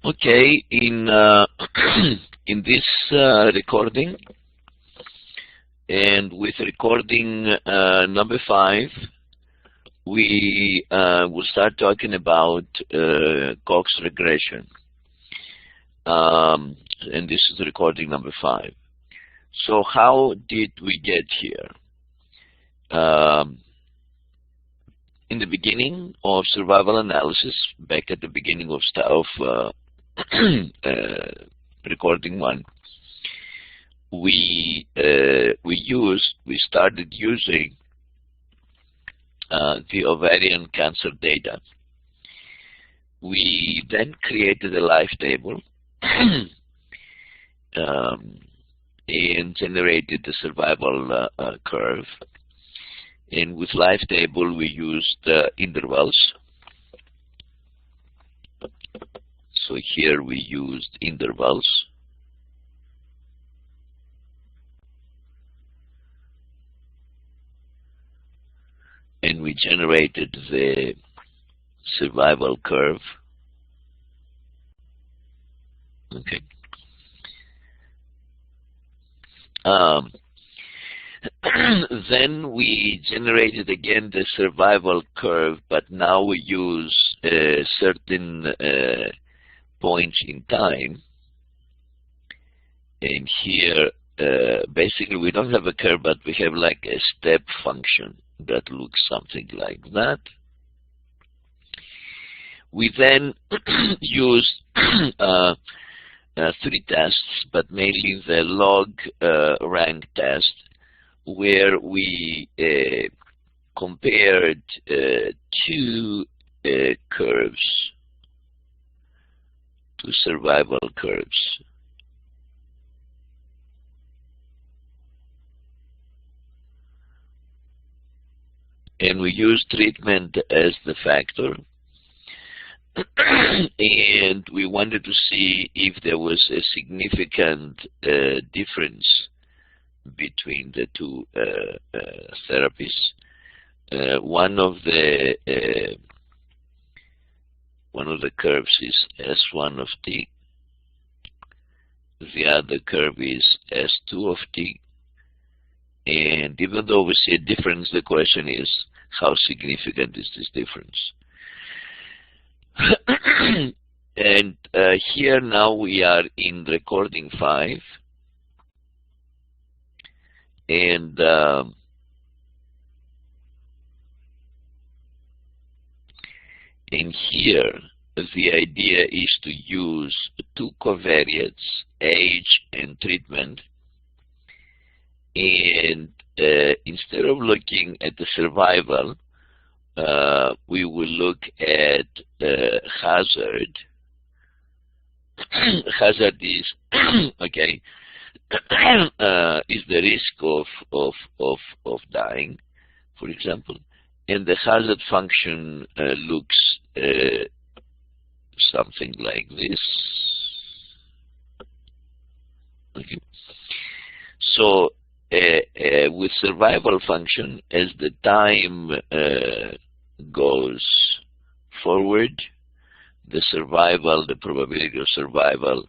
Okay, in in this recording, and with recording number 5, we will start talking about Cox regression, and this is recording number 5. So how did we get here? In the beginning of survival analysis, back at the beginning of recording 1, we started using the ovarian cancer data. We then created a life table and generated the survival curve. And with life table, we used intervals. So here we used intervals. And we generated the survival curve. Okay. Then we generated again the survival curve, but now we use certain points in time. And here, basically, we don't have a curve, but we have like a step function that looks something like that. We then used 3 tests, but mainly the log rank test, where we compared 2 curves, 2 survival curves. And we use treatment as the factor. And we wanted to see if there was a significant difference between the 2 therapies. One of the curves is S1 of T. The other curve is S2 of T. And even though we see a difference, the question is, how significant is this difference? And here now we are in recording 5. And here the idea is to use 2 covariates, age and treatment. And instead of looking at the survival, we will look at hazard. Hazard is okay. Is the risk of dying, for example, and the hazard function looks something like this. Okay. So with survival function, as the time goes forward, the probability of survival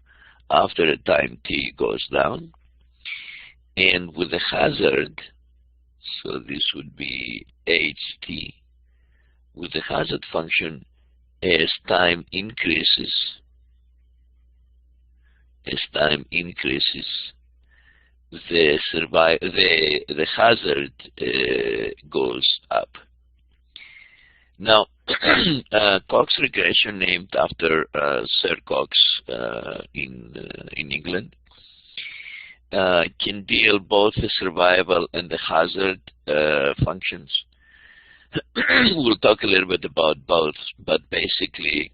after a time t goes down. And with the hazard, so this would be ht, with the hazard function, as time increases, the hazard goes up. Now, Cox regression, named after Sir Cox in England, can deal both the survival and the hazard functions. We'll talk a little bit about both, but basically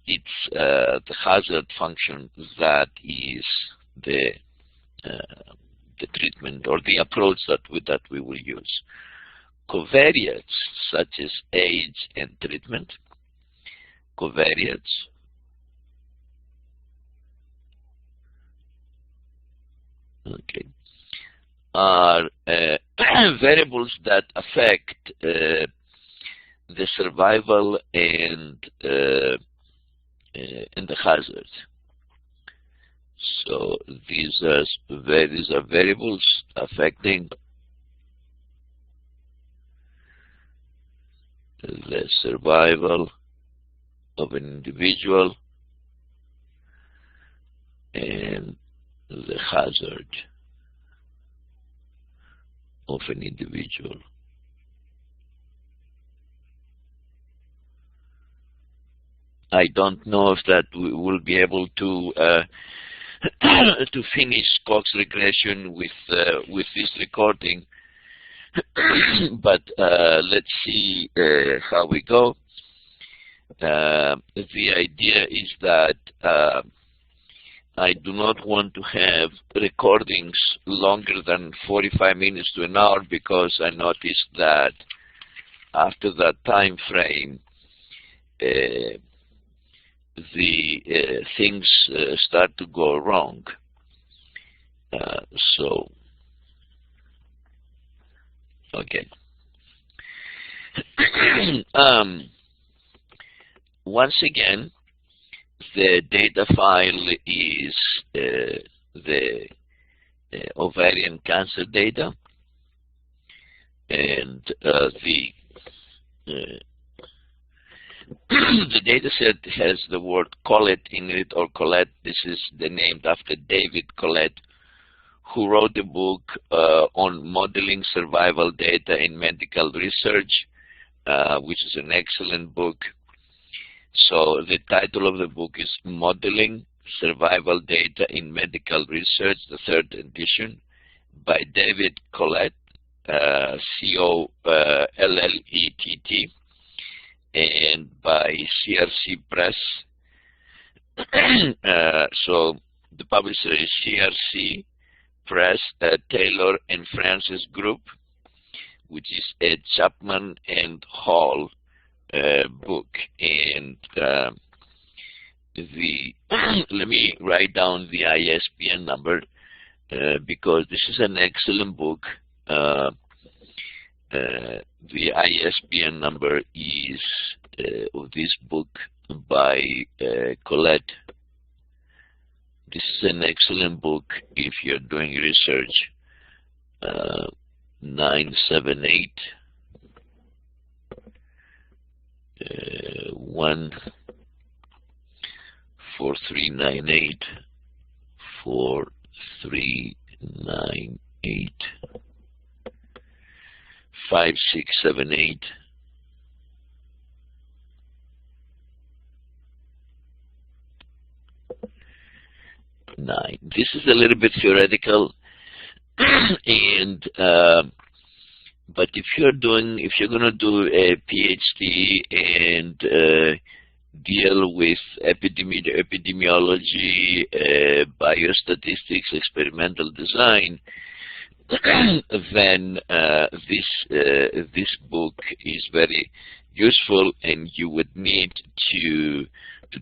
it's the hazard function that is the treatment or the approach that we will use. Covariates such as age and treatment, covariates are variables that affect the survival and and the hazard. So these are variables affecting the survival of an individual and the hazard of an individual. I don't know if that we will be able to to finish Cox regression with this recording, but let's see how we go. The idea is that I do not want to have recordings longer than 45 minutes to an hour, because I noticed that after that time frame, the things start to go wrong. Okay. Once again, the data file is the ovarian cancer data, and the data set has the word Collett in it, or Collett. This is named after David Collett, who wrote a book on modeling survival data in medical research, which is an excellent book. So the title of the book is Modeling Survival Data in Medical Research, the third edition, by David Collett, C-O-L-L-E-T-T, and by CRC Press. So the publisher is CRC Press, Taylor and Francis Group, which is a Chapman and Hall book. And let me write down the ISBN number, because this is an excellent book. The ISBN number is of this book by Collett. This is an excellent book if you're doing research. 978 4398 4398 5678 9. This is a little bit theoretical, and but if you're going to do a PhD and deal with epidemiology, biostatistics, experimental design, then this book is very useful, and you would need to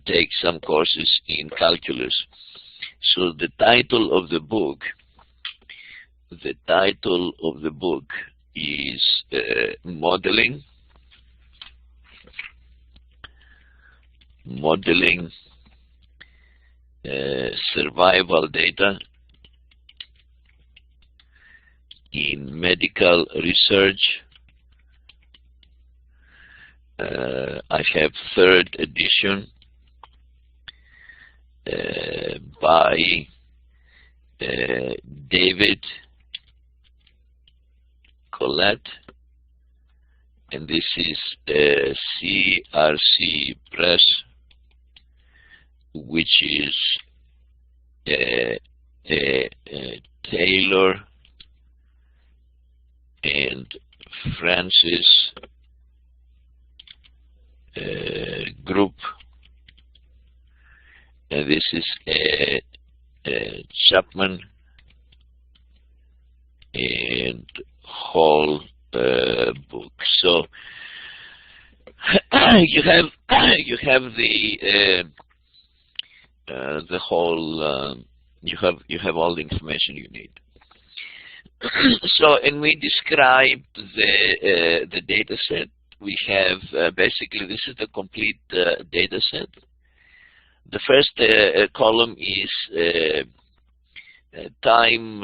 take some courses in calculus. So the title of the book is Modeling Survival Data in Medical Research. I have third edition by David Collett, and this is CRC Press, which is Taylor and Francis Group, and this is Chapman and Hall book. So you have the whole you have all the information you need. So, and we describe the data set. We have basically, this is the complete data set. The first column is time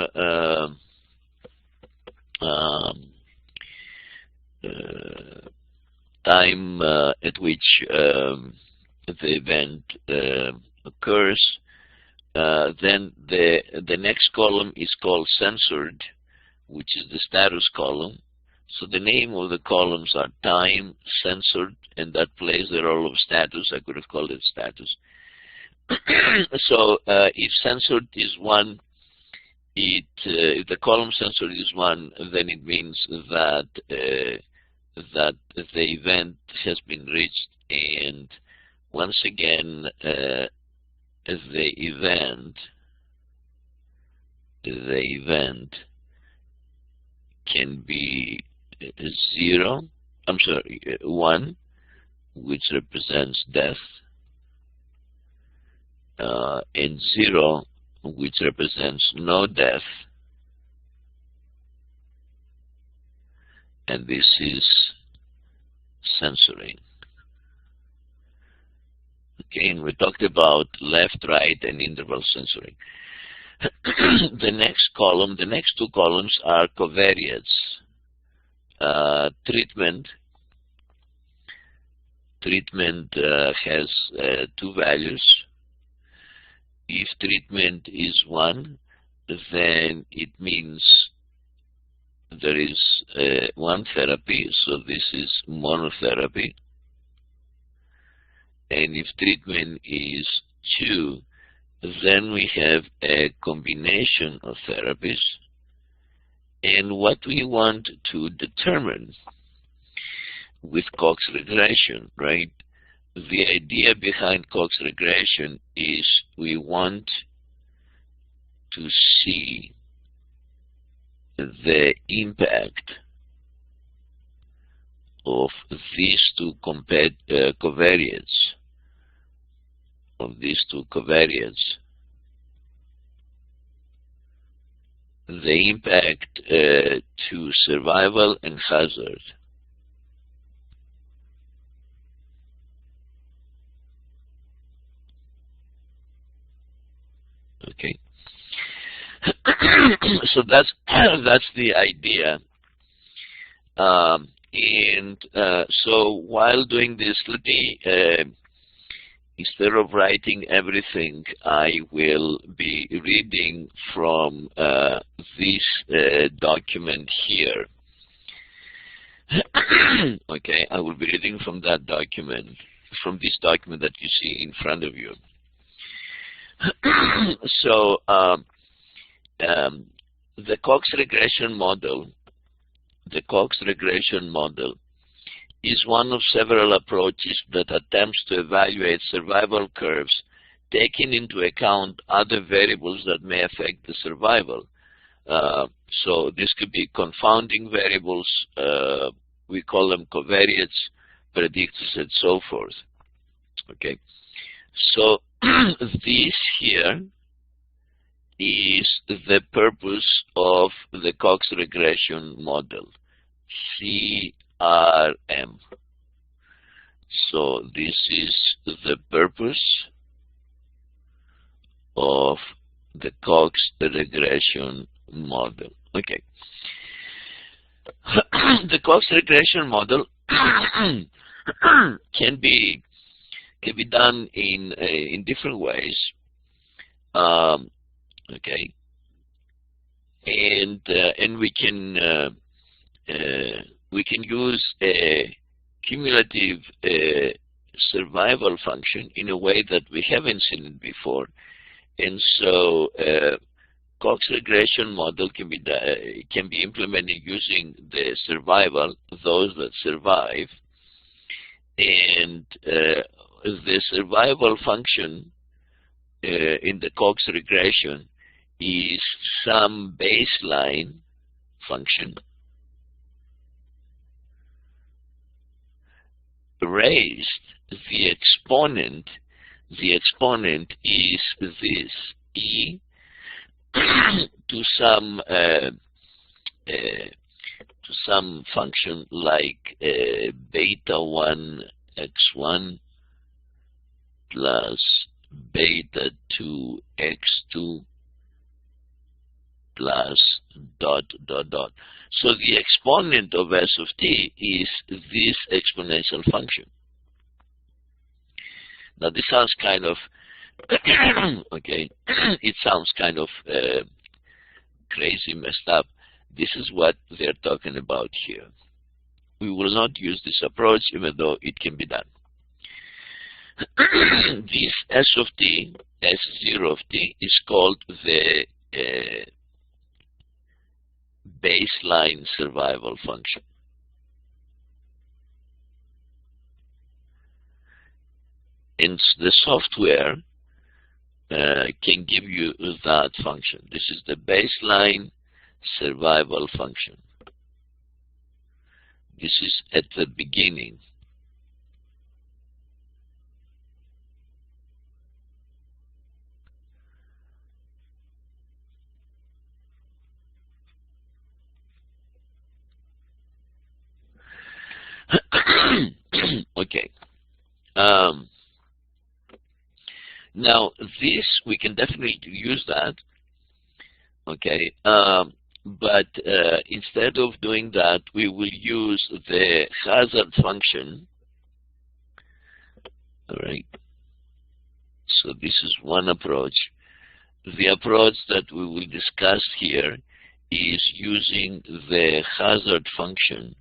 time at which the event occurs. Then the next column is called censored, which is the status column. So the name of the columns are time, censored, and that plays the role of status. I could have called it status. So if censored is 1, if the column censored is 1, then it means that that the event has been reached, and once again the event can be 1, which represents death, and 0, which represents no death, and this is censoring. Okay, and we talked about left, right, and interval censoring. The next column, the next 2 columns are covariates. Treatment has 2 values. If treatment is 1, then it means there is 1 therapy, so this is monotherapy. And if treatment is 2, then we have a combination of therapies. And what we want to determine with Cox regression, right? The idea behind Cox regression is we want to see the impact of these 2 covariates, the impact to survival and hazard. Okay. So that's the idea. So while doing this, let me, instead of writing everything, I will be reading from this document here. Okay, I will be reading from that document, from this document that you see in front of you. So the Cox regression model is one of several approaches that attempts to evaluate survival curves, taking into account other variables that may affect the survival. So this could be confounding variables, we call them covariates, predictors, and so forth. Okay, so this here is the purpose of the Cox regression model, CRM. So this is the purpose of the Cox regression model. Okay. The Cox regression model can be done in different ways. Okay, and we can use a cumulative survival function in a way that we haven't seen it before, and so Cox regression model can be implemented using the survival, those that survive, and the survival function in the Cox regression is some baseline function raised. The exponent is this e to some function like beta 1 x1 plus beta 2 x2 plus dot dot dot. So the exponent of s of t is this exponential function. Now this sounds kind of okay, it sounds kind of crazy, messed up. This is what they're talking about here. We will not use this approach, even though it can be done. This s of t, s0 of t, is called the baseline survival function. And the software can give you that function. This is the baseline survival function. This is at the beginning. Okay. Now this, we can definitely use that. Okay. But instead of doing that, we will use the hazard function. All right. So this is one approach. The approach that we will discuss here is using the hazard function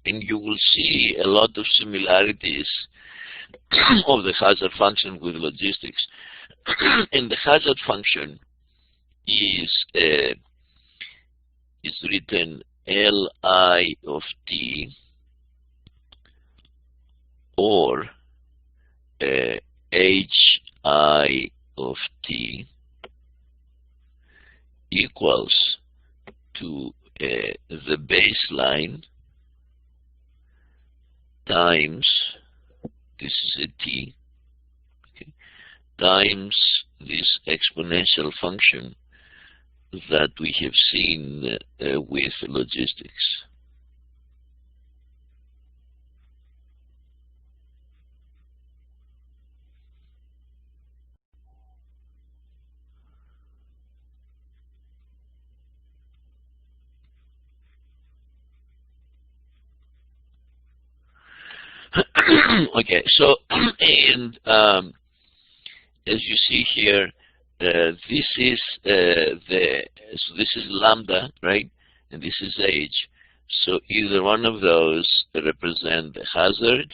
and you will see a lot of similarities of the hazard function with logistics. And the hazard function is written Li of t or Hi of t equals to the baseline times, this is a t, okay, times this exponential function that we have seen with logistics. Okay, so and as you see here, this is so this is lambda, right? And this is h. So either one of those represent the hazard.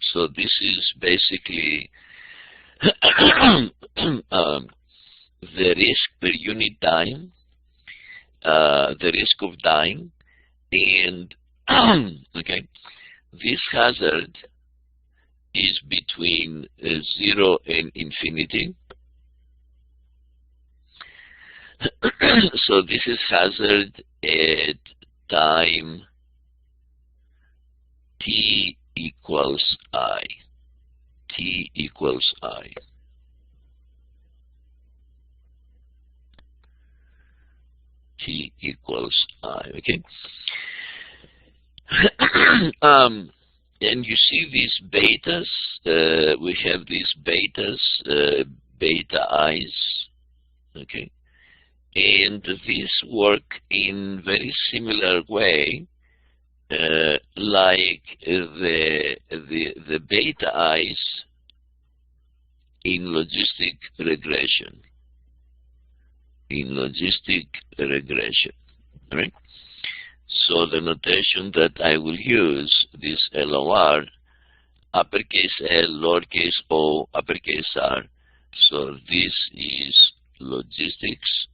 So this is basically the risk per unit time, the risk of dying, and okay, this hazard is between 0 and infinity. So this is hazard at time t equals I. T equals I. T equals I, okay? And you see these betas, we have these betas, beta i's, okay? And these work in very similar way like the beta i's in logistic regression. In logistic regression, all right? So the notation that I will use, this LOR, uppercase L, lowercase o, uppercase r. So this is logistics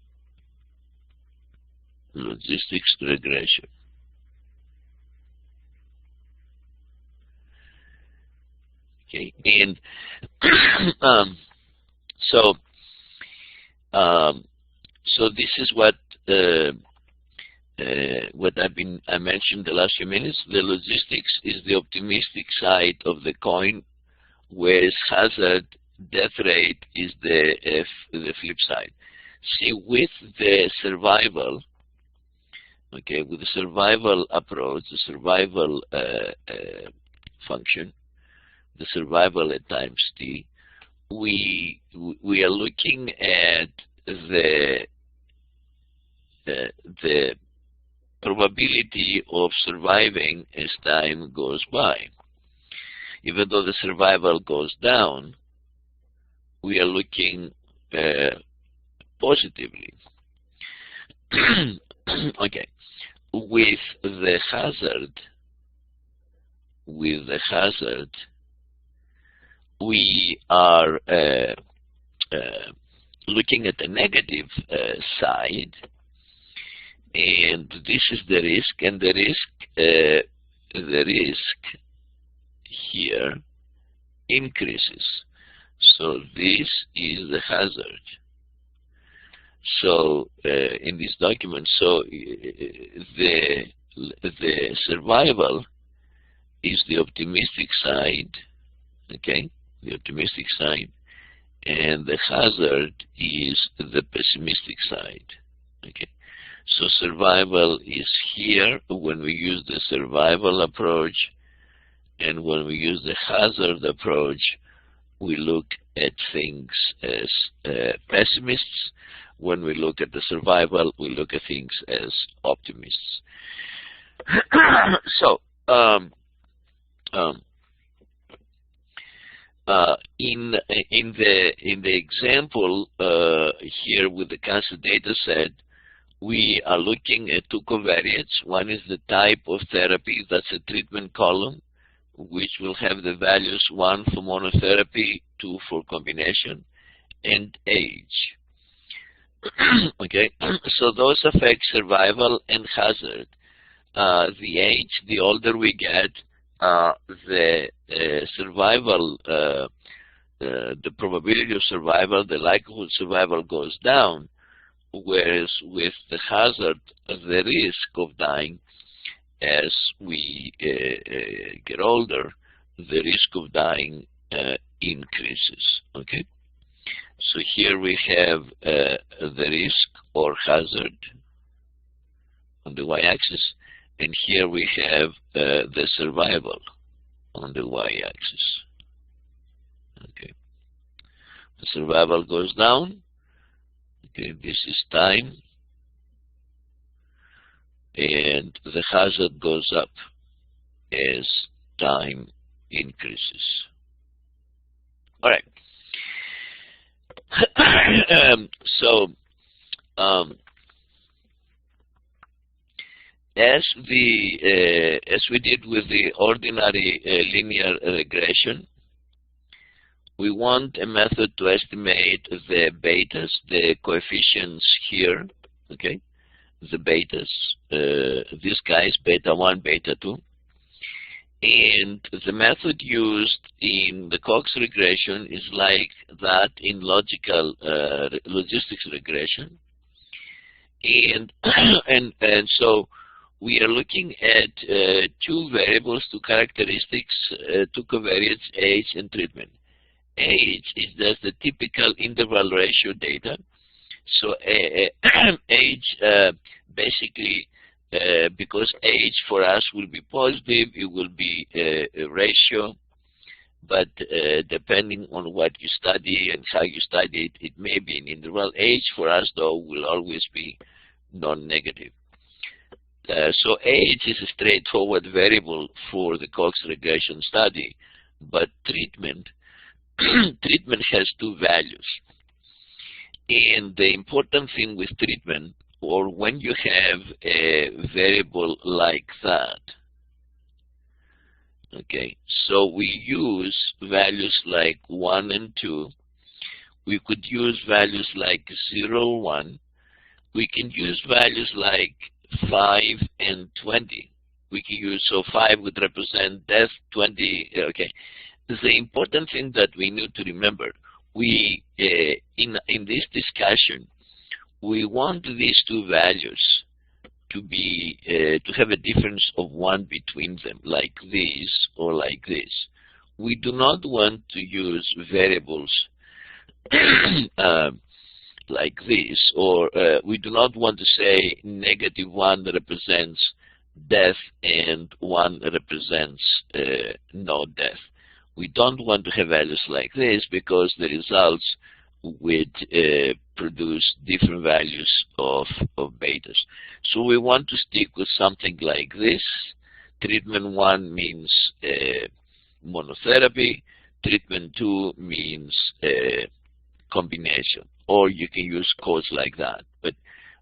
regression. Okay, and so this is what I mentioned the last few minutes. The logistics is the optimistic side of the coin, whereas hazard, death rate, is the flip side. See, with the survival, Okay, with the survival approach, the survival function, the survival at times t, we are looking at the probability of surviving as time goes by. Even though the survival goes down, we are looking positively. Okay, with the hazard, we are looking at the negative side, and this is the risk, and the risk here increases. So this is the hazard. So in this document, so the survival is the optimistic side, okay, the optimistic side, and the hazard is the pessimistic side, okay. So survival is here when we use the survival approach, and when we use the hazard approach, we look at things as pessimists. When we look at the survival, we look at things as optimists. So, in the example here with the cancer data set, we are looking at two covariates. One is the type of therapy, that's a treatment column, which will have the values 1 for monotherapy, 2 for combination, and age. Okay, so those affect survival and hazard. The age, the older we get, the survival, the probability of survival, the likelihood of survival goes down, whereas with the hazard, the risk of dying, as we get older, the risk of dying increases. Okay, so here we have the risk or hazard on the y-axis, and here we have the survival on the y-axis. Okay, the survival goes down. Okay, this is time, and the hazard goes up as time increases. All right. As we did with the ordinary linear regression, we want a method to estimate the betas, the coefficients here, okay, the betas, these guys, beta 1, beta 2. And the method used in the Cox regression is like that in logistics regression. And, so we are looking at two variables, two characteristics, two covariates, age and treatment. Age is just the typical interval ratio data. So age basically, because age for us will be positive, it will be a ratio, but depending on what you study and how you study it, it may be an interval. Age for us, though, will always be non-negative. So age is a straightforward variable for the Cox regression study, but treatment has two values. And the important thing with treatment, or when you have a variable like that, okay, so we use values like 1 and 2. We could use values like 0, 1. We can use values like 5 and 20. We can use, so 5 would represent death, 20, okay. The important thing that we need to remember, we, in this discussion, we want these two values to be, to have a difference of 1 between them, like this or like this. We do not want to use variables like this, or we do not want to say -1 represents death and 1 represents no death. We don't want to have values like this because the results would produce different values of betas. So we want to stick with something like this. Treatment 1 means monotherapy. Treatment 2 means combination, or you can use codes like that. But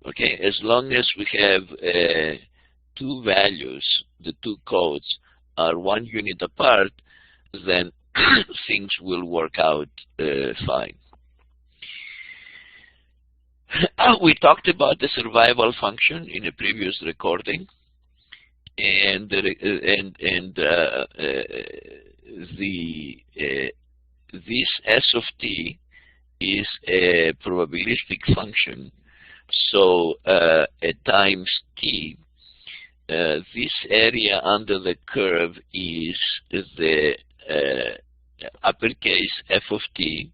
okay, as long as we have two values, the two codes are 1 unit apart, then things will work out fine. We talked about the survival function in a previous recording, and this S of t is a probabilistic function. So at times t, this area under the curve is the uppercase f of t,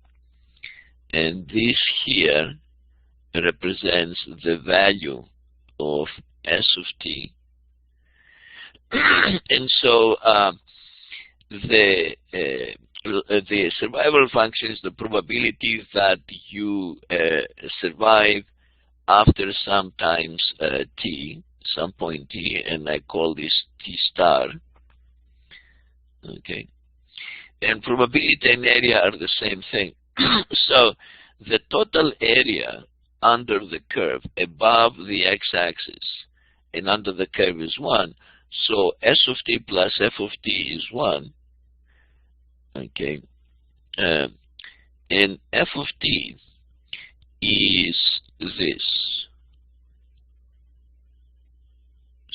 and this here represents the value of s of t. And so the survival function is the probability that you survive after some times t, some point t, and I call this t star. Okay, and probability and area are the same thing. So the total area under the curve above the x-axis and under the curve is 1. So s of t plus f of t is 1. Okay, and f of t is this.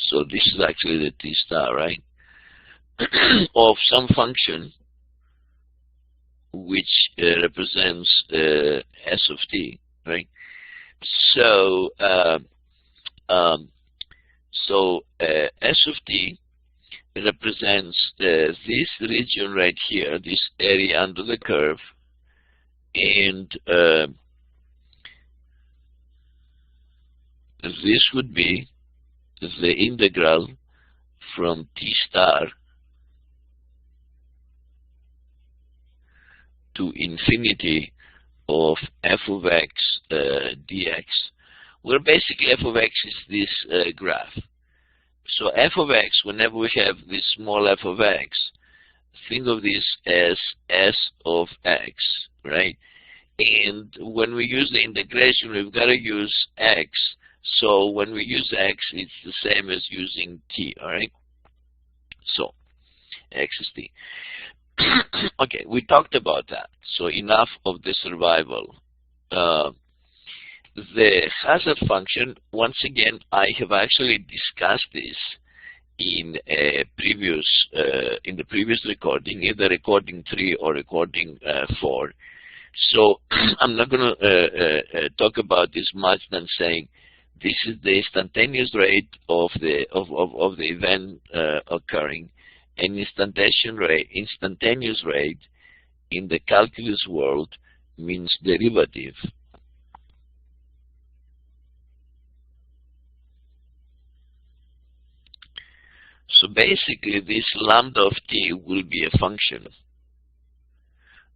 So this is actually the t star, right? Of some function which represents s of t, right? So s of t represents this region right here, this area under the curve, and this would be the integral from t star to infinity of f of x dx, where basically f of x is this graph. So f of x, whenever we have this small f of x, think of this as s of x, right? And when we use the integration, we've got to use x. So when we use x, it's the same as using t, all right? So x is t. Okay, we talked about that. So enough of the survival. The hazard function, once again, I have actually discussed this in a previous in the previous recording, either recording 3 or recording 4. So I'm not going to talk about this much than saying this is the instantaneous rate of the event occurring. An instantaneous rate in the calculus world means derivative. So basically, this lambda of t will be a function,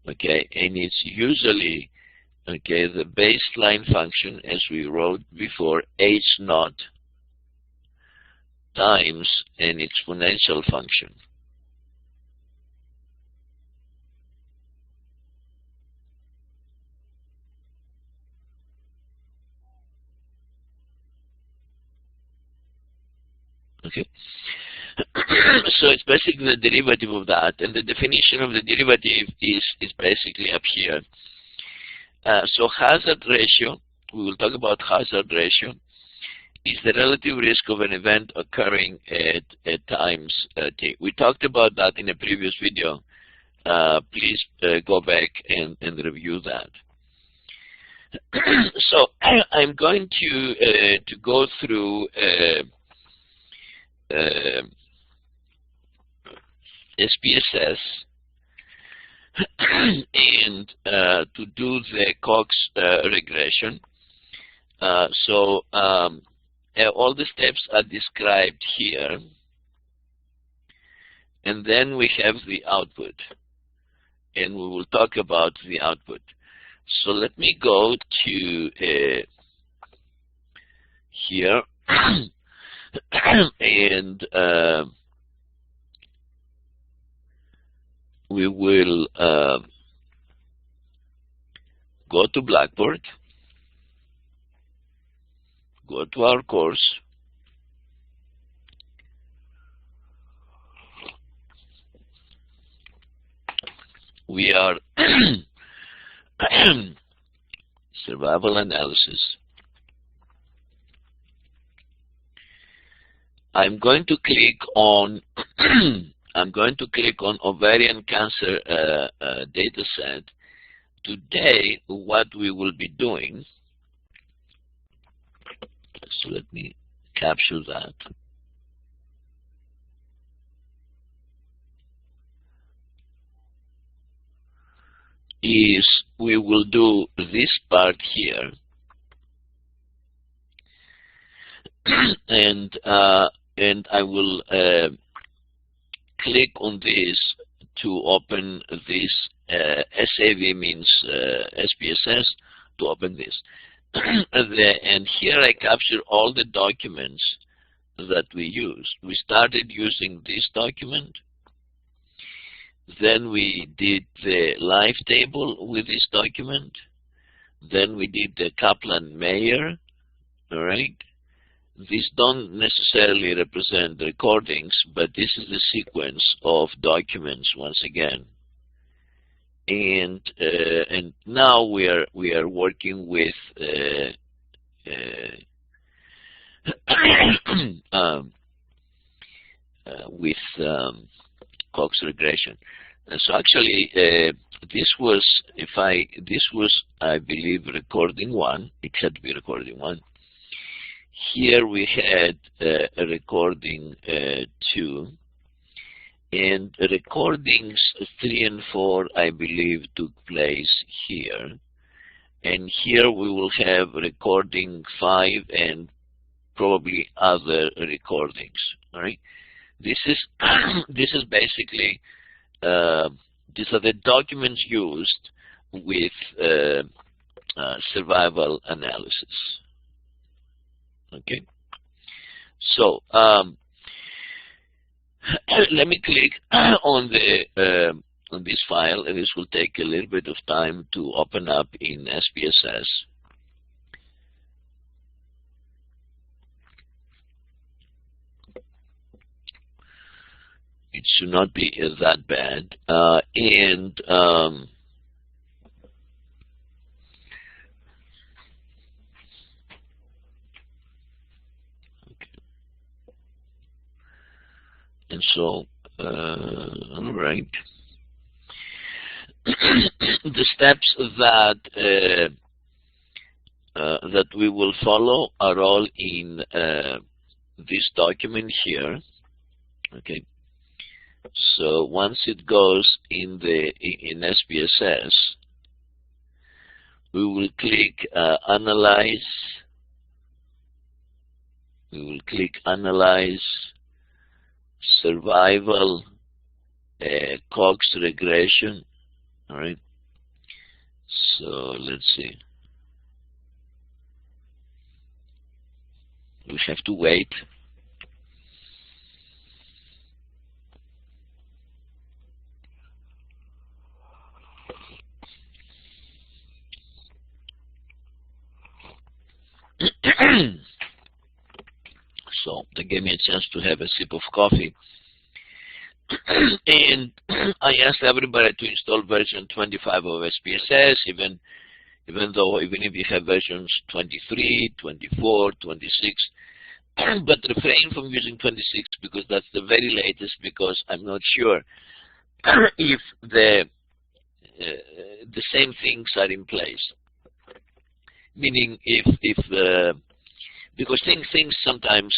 okay, and it's usually, okay, the baseline function, as we wrote before, h naught times an exponential function. Okay. So it's basically the derivative of that, and the definition of the derivative is basically up here. So hazard ratio, we will talk about hazard ratio, is the relative risk of an event occurring at times t. We talked about that in a previous video. Please go back and review that. So I'm going to go through SPSS and to do the Cox regression. All the steps are described here, and then we have the output, and we will talk about the output. So let me go to here, and we will go to Blackboard, go to our course, we are survival analysis. I'm going to click on ovarian cancer data set. Today, what we will be doing, so let me capture that. Is we will do this part here, and I will click on this to open this SAV, means SPSS, to open this. And here I capture all the documents that we used. We started using this document. Then we did the life table with this document. Then we did the Kaplan-Meier. All right. These don't necessarily represent the recordings, but this is the sequence of documents once again. And now we are working with Cox regression. And so actually, this was, I believe, recording 1. It had to be recording 1. Here we had a recording 2, and recordings 3 and 4, I believe, took place here. And here we will have recording 5 and probably other recordings. All right. This is basically these are the documents used with survival analysis. Okay, so let me click on this file, and this will take a little bit of time to open up in SPSS. It should not be that bad, and so, all right. The steps that we will follow are all in this document here. Okay. So once it goes in SPSS, we will click Analyze. We will click Analyze Survival Cox regression. All right. So let's see. We have to wait. So they gave me a chance to have a sip of coffee. And I asked everybody to install version 25 of SPSS, even if you have versions 23, 24, 26. But refrain from using 26 because that's the very latest, because I'm not sure if the same things are in place. Meaning because things sometimes,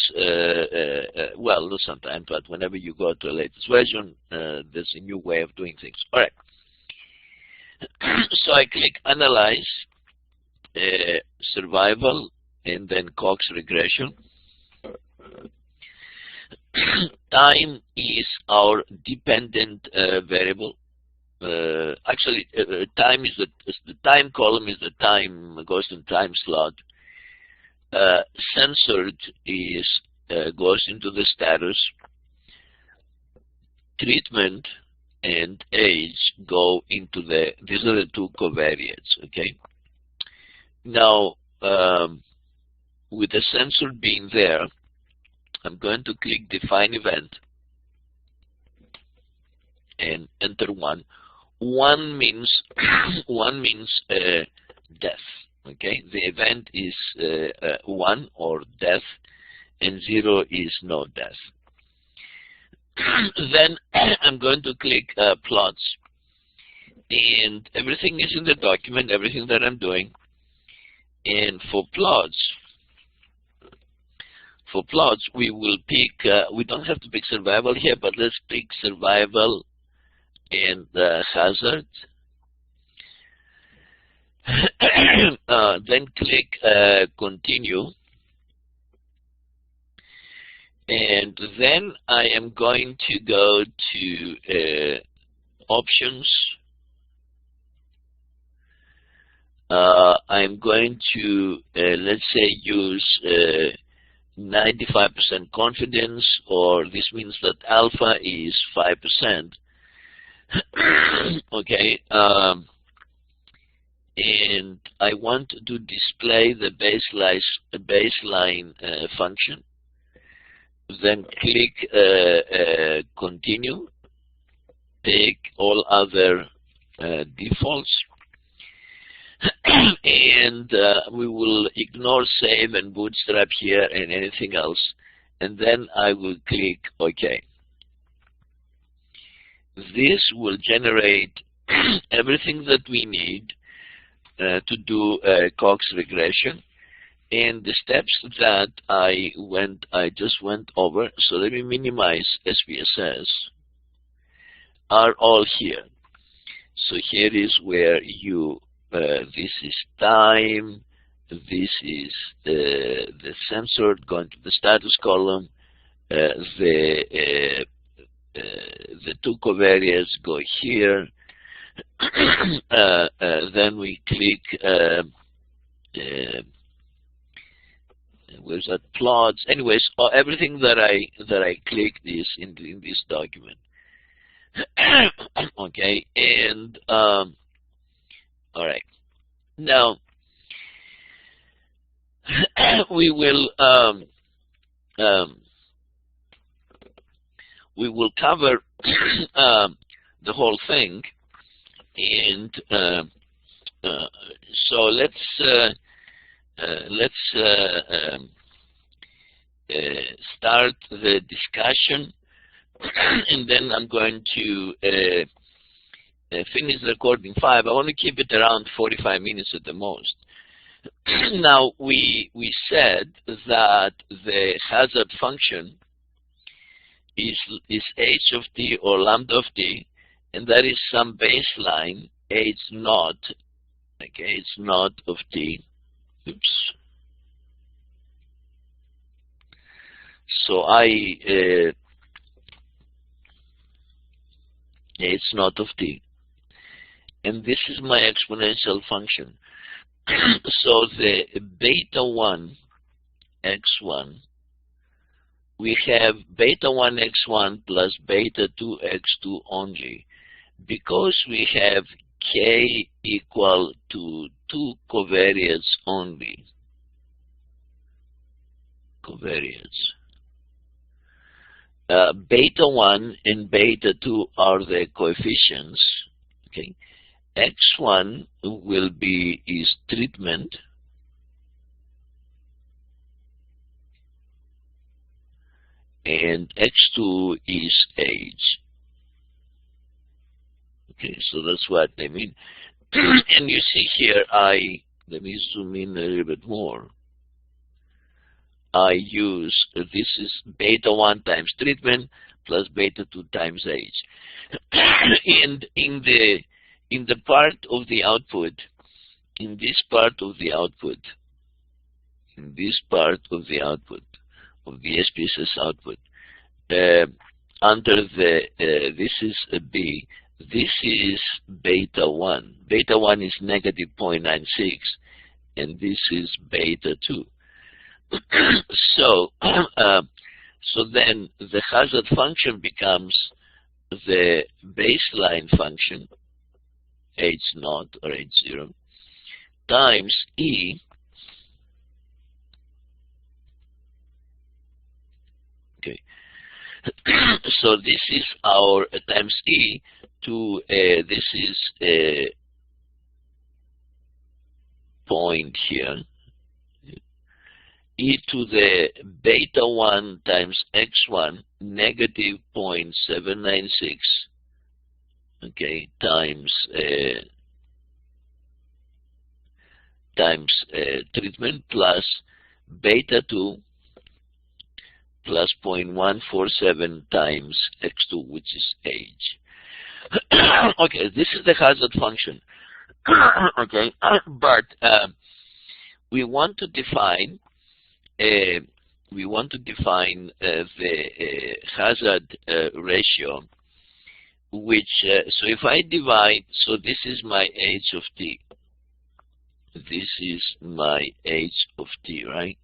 well, not sometimes, but whenever you go to a latest version, there's a new way of doing things. All right. So I click Analyze Survival and then Cox regression. Time is our dependent variable. Actually, time is the time column is the time goes in time slot. Censored is goes into the status. Treatment and age go into the. These are the two covariates. Okay. Now, with the censored being there, I'm going to click define event and enter 1. 1 means death. Okay, the event is 1 or death, and 0 is no death. Then I'm going to click plots, and everything is in the document, everything that I'm doing. And for plots, we will pick, we don't have to pick survival here, but let's pick survival and hazard. Then click continue. And then I am going to go to options. I'm going to, let's say, use 95% confidence, or this means that alpha is 5%. Okay, and I want to display the baseline function. Then click continue. Take all other defaults. And we will ignore save and bootstrap here and anything else, and then I will click OK. This will generate everything that we need to do Cox regression, and the steps that I just went over. So let me minimize SPSS. Are all here. So here is where you. This is time. This is the censored going to the status column. The two covariates go here. Then we click. Where's that plots? Anyways, everything that I clicked is in this document. Okay, and all right. Now we will cover the whole thing, and so let's start the discussion, and then I'm going to finish the recording 5. I want to keep it around 45 minutes at the most. Now, we said that the hazard function is h of t or lambda of t, and that is some baseline h naught. Okay, it's naught of t. Oops. So it's naught of t. And this is my exponential function. So the beta 1 x1, we have beta 1 x1 plus beta 2 x2 only, because we have k equal to 2 covariates only. Covariates. Beta 1 and beta 2 are the coefficients. Okay. X1 will be is treatment, and X2 is age. Okay, so that's what I mean. And you see here, let me zoom in a little bit more. I use, this is beta 1 times treatment plus beta 2 times age. And in the part of the output, in this part of the output, in this part of the output, of the SPSS output, under the, this is a B, this is beta 1. Beta 1 is negative 0.96, and this is beta 2. So, so then the hazard function becomes the baseline function, H0 or H0, times E, okay. So this is our times E to, this is a point here, e to the beta 1 times x1 negative 0.796, okay, times treatment plus beta 2 plus 0.147 times x2, which is age. Okay, this is the hazard function. Okay, but we want to define the hazard ratio, which so if I divide, so this is my h of t. This is my h of t, right?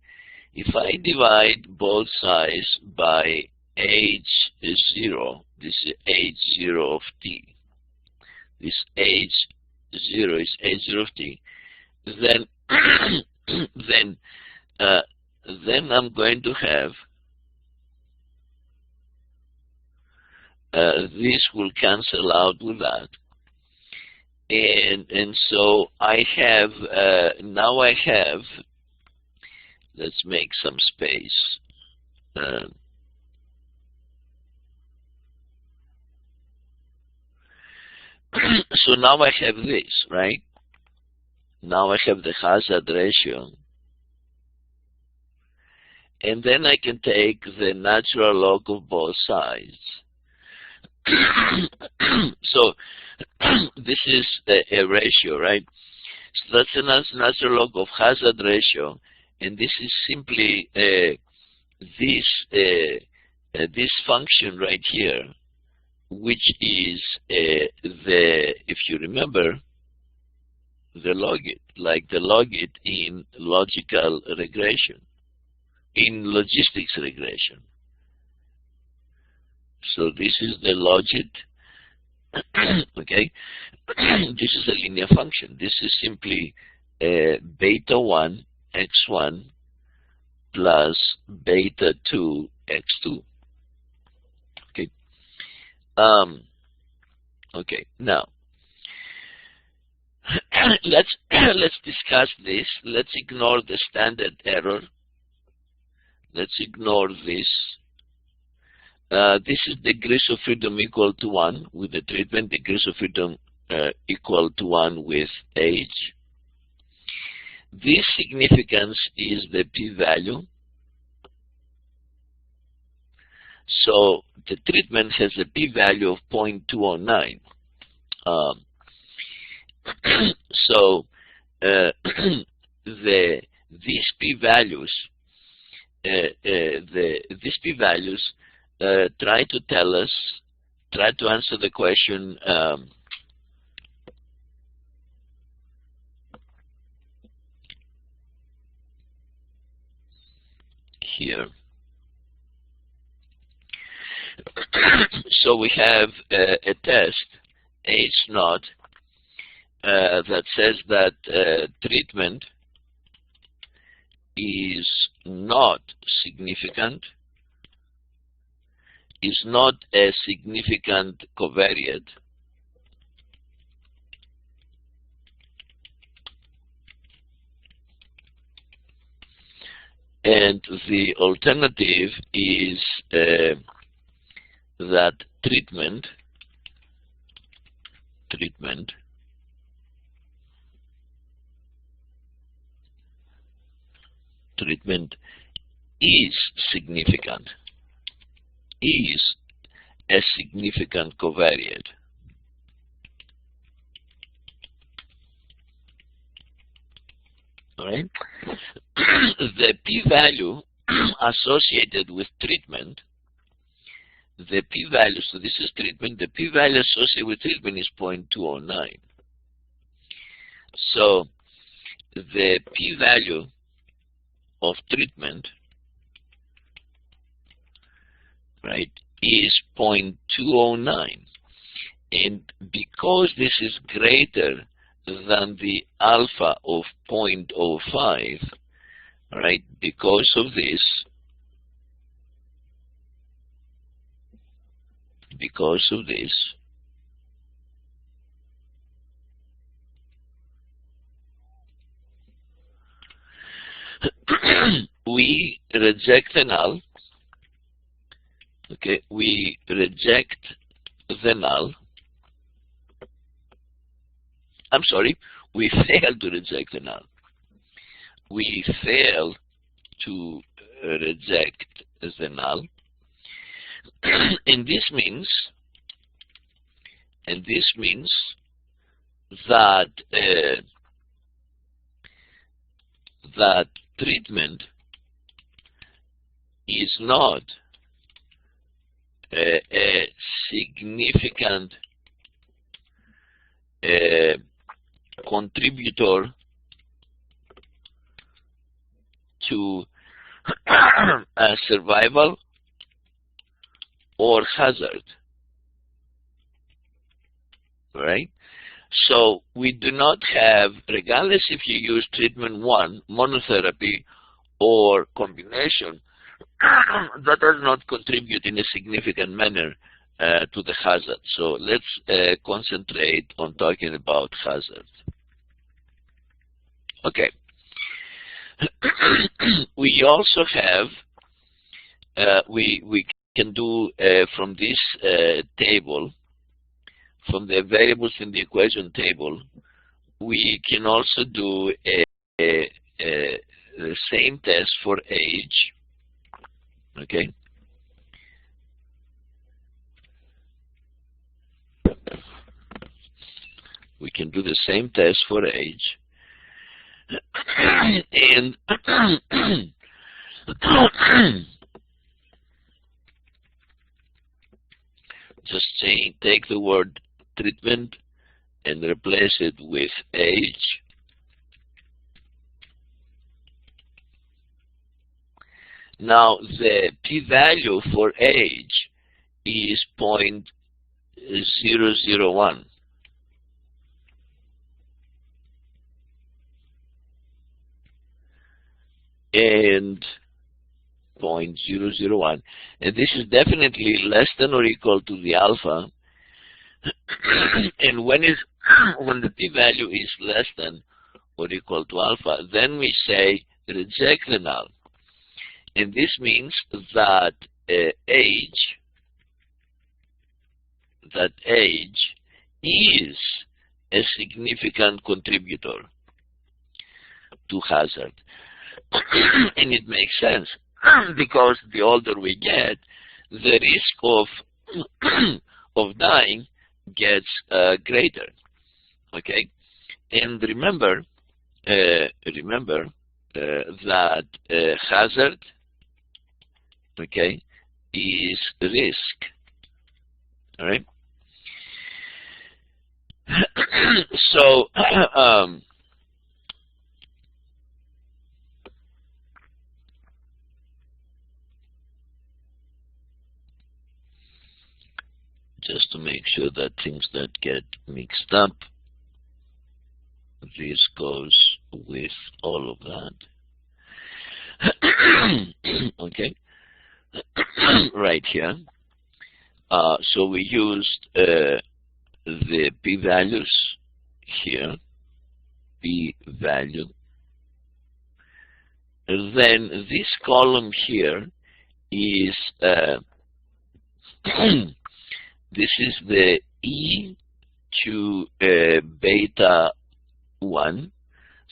If I divide both sides by h0, this is h0 of t. This h0 is h0 of t. Then then I'm going to have this will cancel out with that, and so I have now I have. Let's make some space. So now I have this, right? Now I have the hazard ratio. And then I can take the natural log of both sides. So this is a ratio, right? So that's a natural log of hazard ratio, and this is simply this function right here, which is if you remember, the logit, like the logit in logical regression, in logistics regression. So this is the logit, okay? This is a linear function. This is simply beta 1 x1 plus beta 2 x2. Okay. Okay. Now let's discuss this. Let's ignore the standard error. Let's ignore this. This is degrees of freedom equal to 1 with the treatment, degrees of freedom equal to 1 with age. This significance is the p-value. So the treatment has a p-value of 0.209. So these p-values, these p-values try to tell us, try to answer the question. Here. So we have a test, H0, that says that treatment is not significant, is not a significant covariate, and the alternative is that treatment is significant, is a significant covariate. All right. The p-value associated with treatment, the p-value, so this is treatment, the p-value associated with treatment is 0.209. So the p-value of treatment, right, is 0.209. And because this is greater than the alpha of 0.05, right, because of this, we reject the null. Okay, we reject the null. I'm sorry, we fail to reject the null. We fail to reject the null. and this means that that treatment is not a significant contributor to survival or hazard, right? So we do not have, regardless if you use treatment 1, monotherapy, or combination, that does not contribute in a significant manner to the hazard. So let's concentrate on talking about hazard. Okay. We also have, we can do from this table, from the variables in the equation table, we can also do the same test for age. Okay. We can do the same test for age. And just saying, take the word treatment and replace it with age. Now the p-value for age is 0.001. And 0.001, and this is definitely less than or equal to the alpha. And when the p-value is less than or equal to alpha, then we say reject the null. And this means that age is a significant contributor to hazard. And it makes sense, because the older we get, the risk of dying gets greater. Okay, and remember that hazard, okay, is risk. All right. So just to make sure that things that get mixed up, this goes with all of that. Okay, right here. So we used the p-values here, p-value. Then this column here is this is the e to beta 1.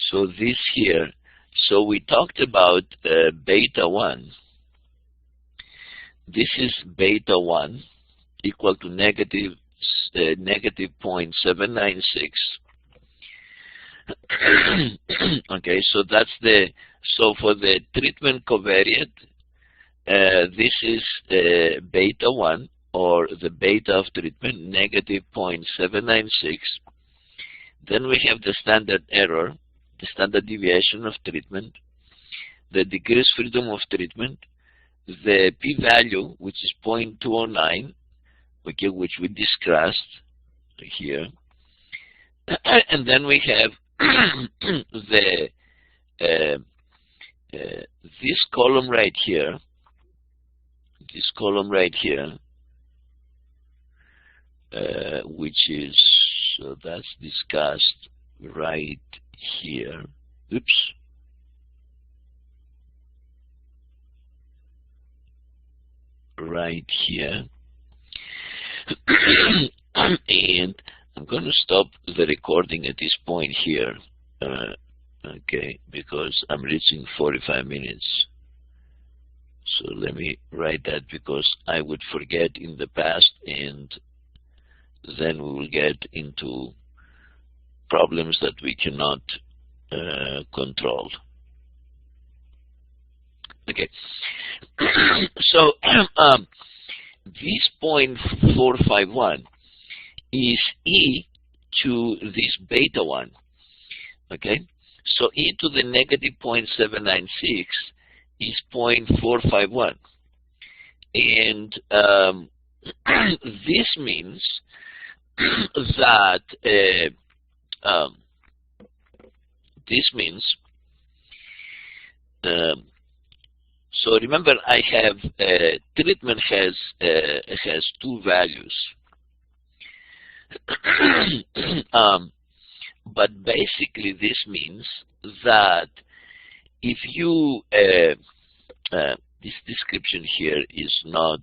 So this here, so we talked about beta 1. This is beta 1 equal to negative 0.796. Okay, so that's so for the treatment covariate, this is beta 1, or the beta of treatment, negative 0.796. Then we have the standard error, the standard deviation of treatment, the decreased freedom of treatment, the p-value, which is 0.209, okay, which we discussed here, and then we have the this column right here, which is, so that's discussed right here. Oops. Right here. And I'm going to stop the recording at this point here, okay, because I'm reaching 45 minutes. So let me write that, because I would forget in the past, and then we will get into problems that we cannot control. Okay. So this 0.451 is e to this beta 1. Okay. So e to the negative 0.796 is 0.451. And this means that so remember, I have treatment has two values, but basically this means that if you this description here is not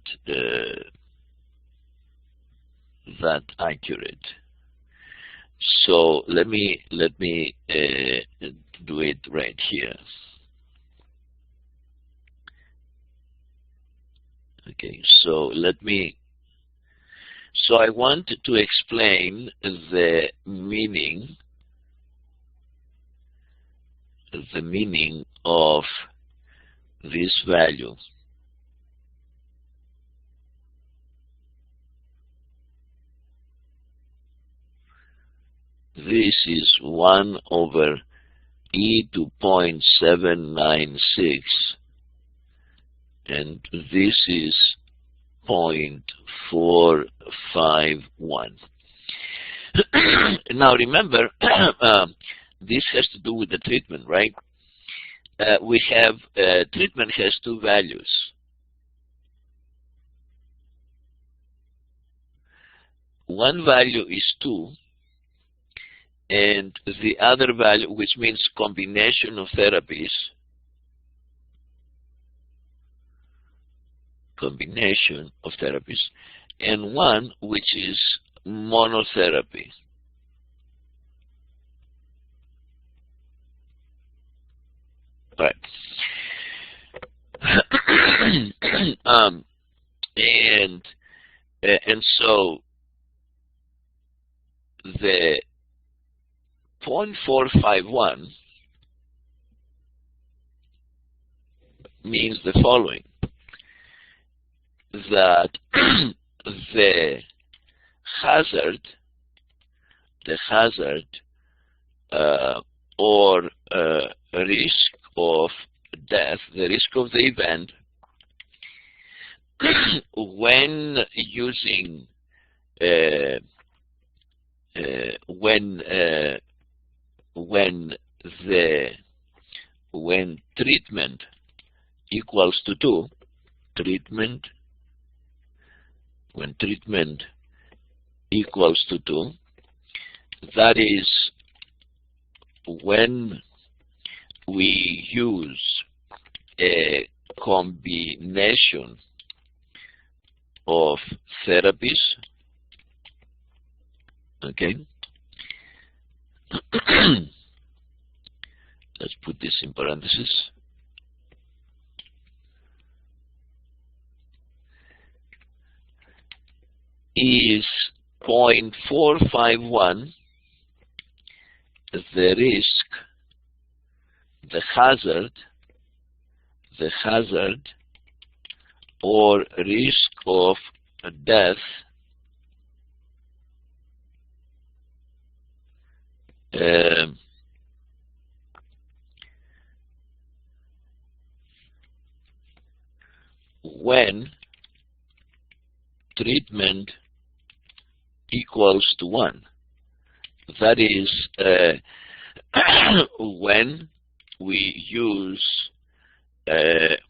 that accurate. So let me do it right here. Okay, so I want to explain the meaning of this value. This is 1 over e to 0.796, and this is 0.451. Now remember, this has to do with the treatment, right? We have treatment has two values. One value is 2, and the other value, which means combination of therapies, and 1, which is monotherapy. Right. And so the 0.451 means the following, that the hazard or risk of death, the risk of the event, when using when treatment equals to 2, when treatment equals to 2, that is when we use a combination of therapies, okay? Let's put this in parentheses. Is 0.451 the risk, the hazard or risk of death when treatment equals to 1. That is, when we use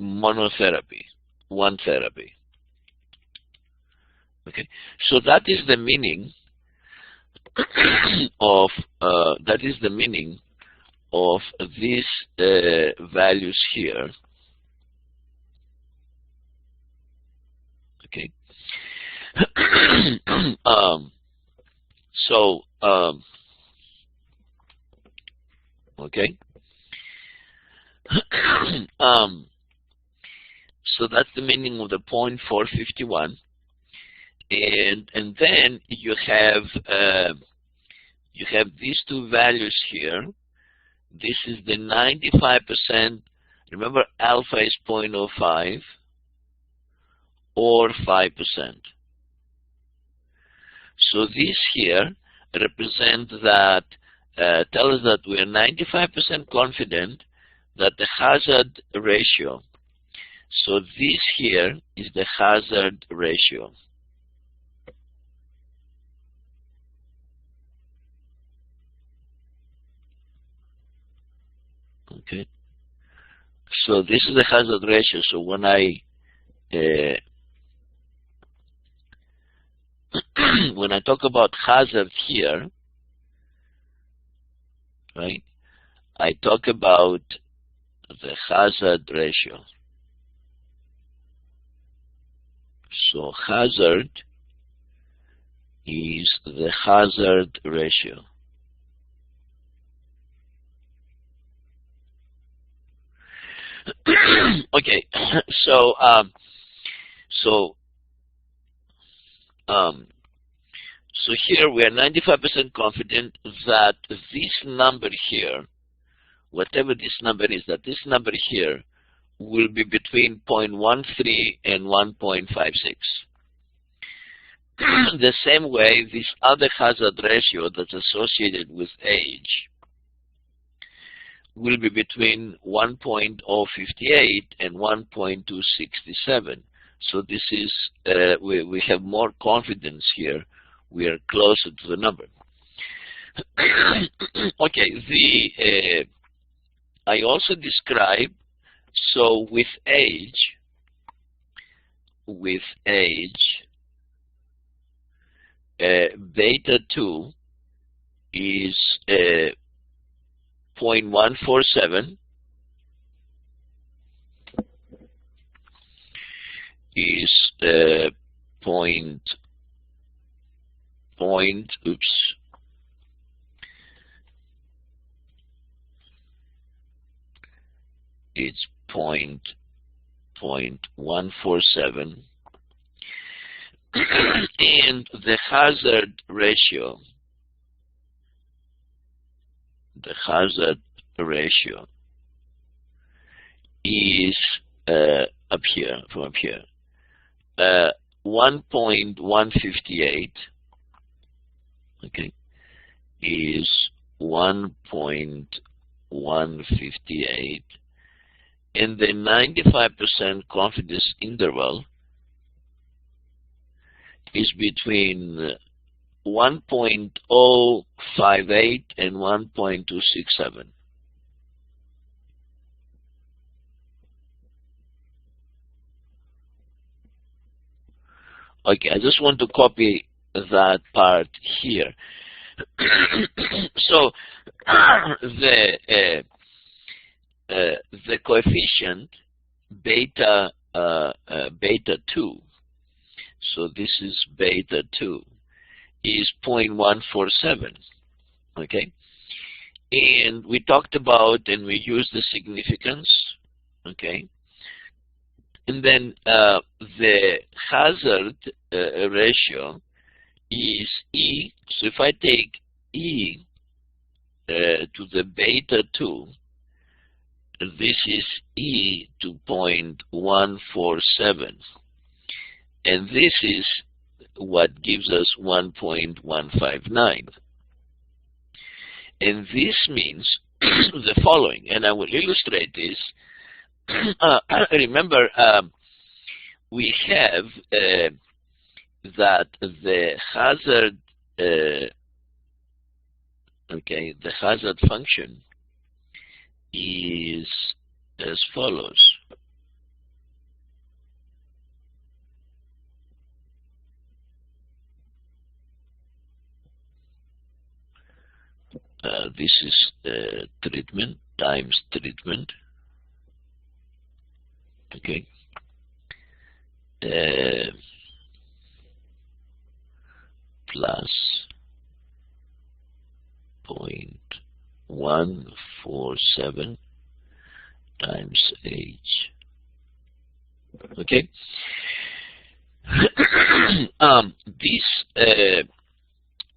monotherapy, one therapy. Okay, so that is the meaning of these values here. Okay. Okay. So that's the meaning of the 0.451, and then you have these two values here. This is the 95%. Remember, alpha is 0.05 or 5%. So this here represent that, tell us that we are 95% confident that the hazard ratio, so this here is the hazard ratio. Okay, so this is the hazard ratio. So when I when I talk about hazard here, right, I talk about the hazard ratio. So hazard is the hazard ratio. Okay, so here we are 95% confident that this number here, whatever this number is, that this number here will be between 0.13 and 1.56. The same way, this other hazard ratio that's associated with age will be between 1.058 and 1.267. So this is, we have more confidence here. We are closer to the number. Okay, I also describe, so with age, beta 2 is 0.147, is it's 0.147, and the hazard ratio is up here, from up here, 1.158. Okay, is 1.158, and the 95% confidence interval is between 1.058 and 1.267. Okay, I just want to copy that part here. So the coefficient beta 2, so this is beta 2, is 0.147. Okay, and we talked about, and we used the significance. Okay, and then the hazard ratio is E. So if I take E to the beta 2, this is e to 0.147, and this is what gives us 1.159. And this means the following, and I will illustrate this. Remember, we have that the hazard, the hazard function is as follows. This is treatment times treatment, okay, plus 0.147 times age. Okay. This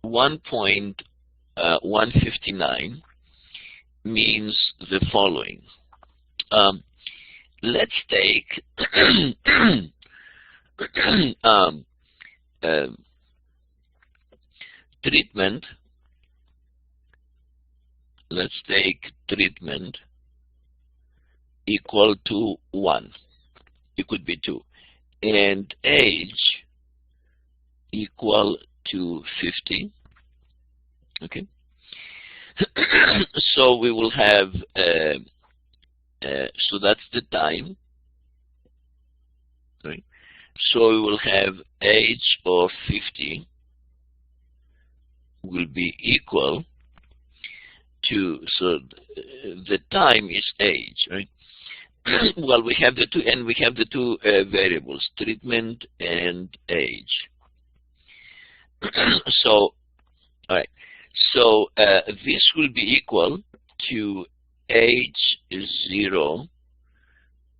1.159 means the following. Let's take treatment. Let's take treatment equal to 1. It could be 2. And age equal to 50. Okay. So we will have, so that's the time. Right? So we will have age of 50 will be equal to, so the time is age, right? Well, we have the two, and we have the two variables, treatment and age. So, all right. So this will be equal to H0.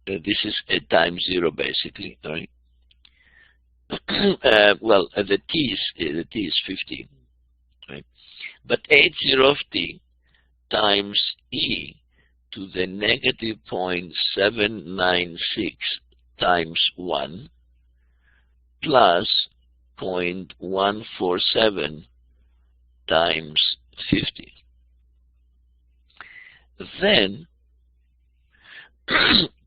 This is a times 0, basically. All right. Well, the t is 50, right? But H0 of t times e to the negative 0.796 times 1 plus 0.147 times 50. Then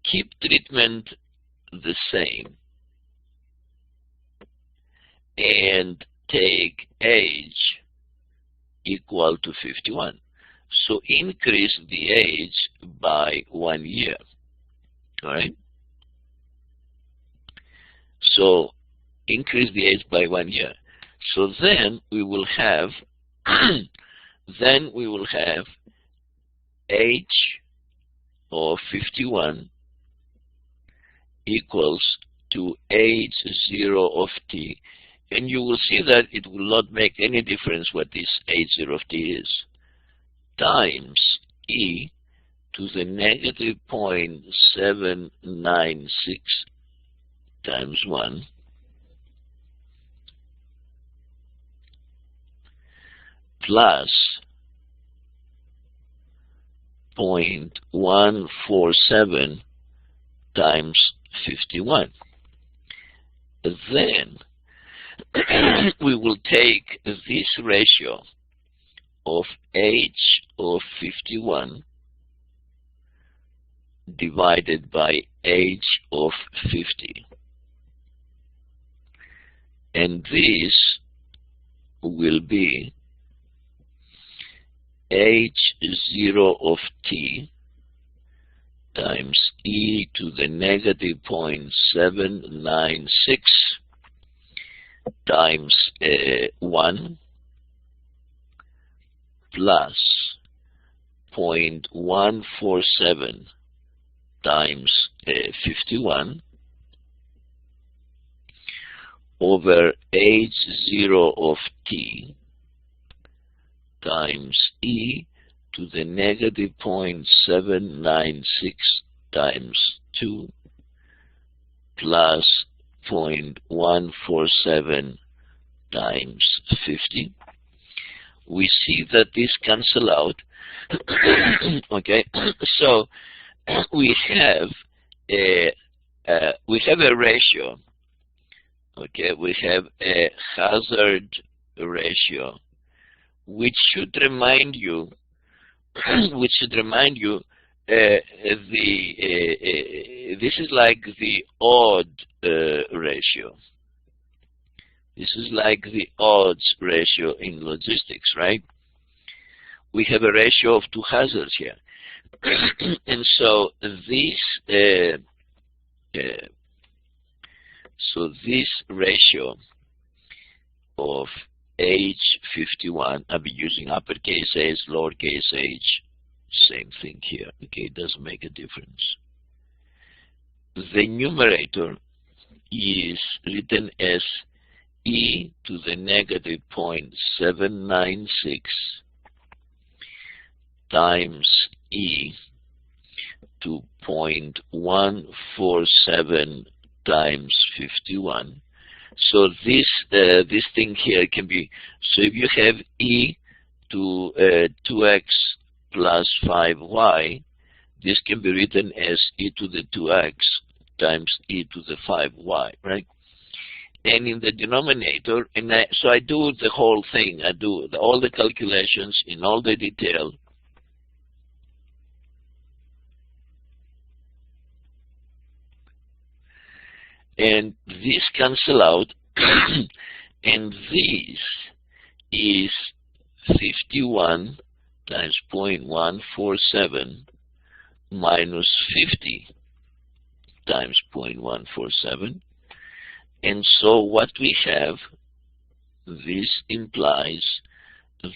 keep treatment the same and take age equal to 51. So increase the age by 1 year. All right. So increase the age by 1 year. So then we will have age of 51 equals to age 0 of t, and you will see that it will not make any difference what this age 0 of t is, times e to the negative 0.796 times 1 plus 0.147 times 51. Then we will take this ratio of age of 51 divided by age of 50. And this will be H0 of t times e to the negative 0.796 times 1 plus 0.147 times 51 over H0 of t times e to the negative 0.796 times 2 plus 0.147 times 50. we see that this cancel out. Okay, so we have a ratio. Okay, we have a hazard ratio, which should remind you, this is like the odd ratio. This is like the odds ratio in logistics, right? We have a ratio of two hazards here. And so this ratio of H51, I'll be using uppercase H, lowercase h, same thing here. Okay, it doesn't make a difference. The numerator is written as e to the negative 0.796 times e to 0.147 times 51. So this thing here can be, so if you have e to 2x plus 5y, this can be written as e to the 2x times e to the 5y, right? And in the denominator, so I do the whole thing. I do all the calculations in all the detail. And this cancel out, and this is 51 times 0.147 minus 50 times 0.147. And so what we have, this implies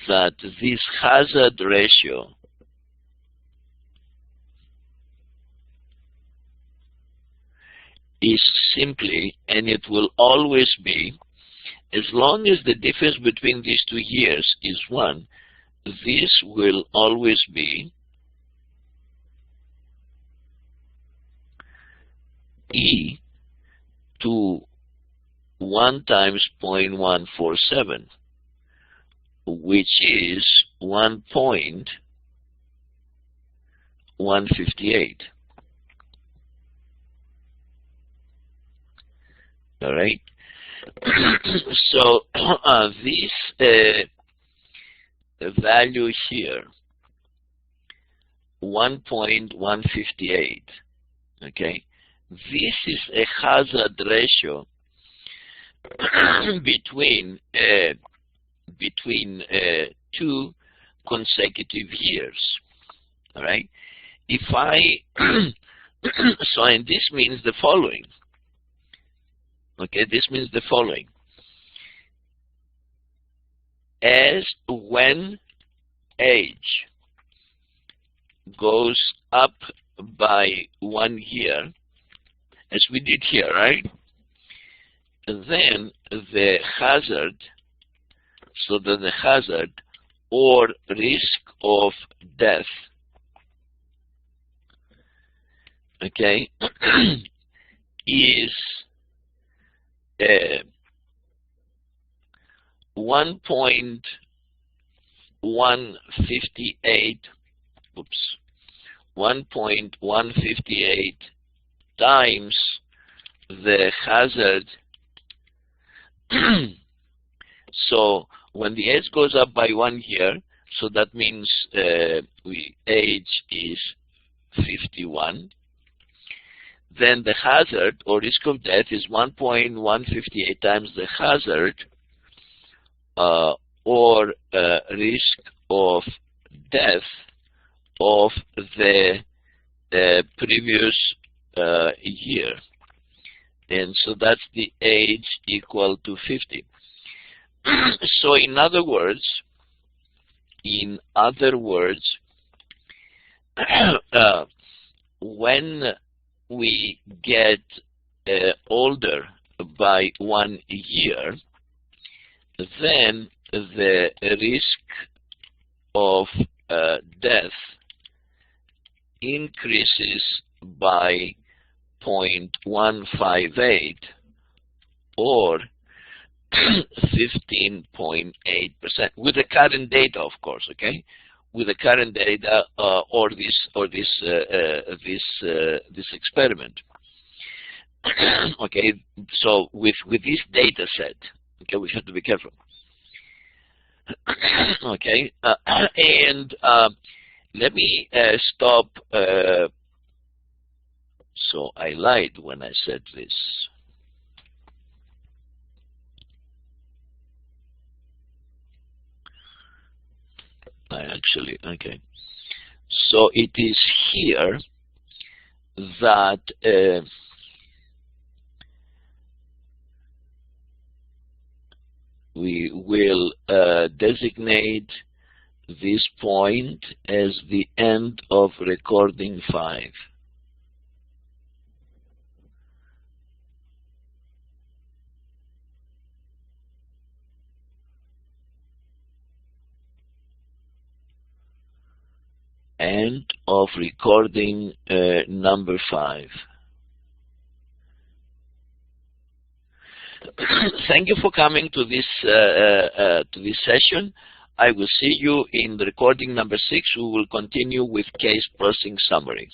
that this hazard ratio is simply, and it will always be, as long as the difference between these 2 years is 1, this will always be e to 1 times 0.147, which is 1.158. All right. So this value here, 1.158. Okay, this is a hazard ratio between 2 consecutive years. All right. If I so, and this means the following. Okay, this means the following. As when age goes up by 1 year, as we did here, right? Then the hazard, so that the hazard or risk of death, okay, is 1.158, 1.158 times the hazard. So when the age goes up by 1 year, so that means age is 51. Then the hazard or risk of death is 1.158 times the hazard or risk of death of the previous year. And so that's the age equal to 50. So in other words, when we get older by 1 year, then the risk of death increases by 0.158, or 15.8% with the current data, of course. Okay, with the current data or this experiment. Okay, so with this data set, okay, we have to be careful. Okay, and let me stop. So I lied when I said this. Okay. So it is here that we will designate this point as the end of recording 5. End of recording number 5. Thank you for coming to this session. I will see you in the recording number 6. We will continue with case processing summary.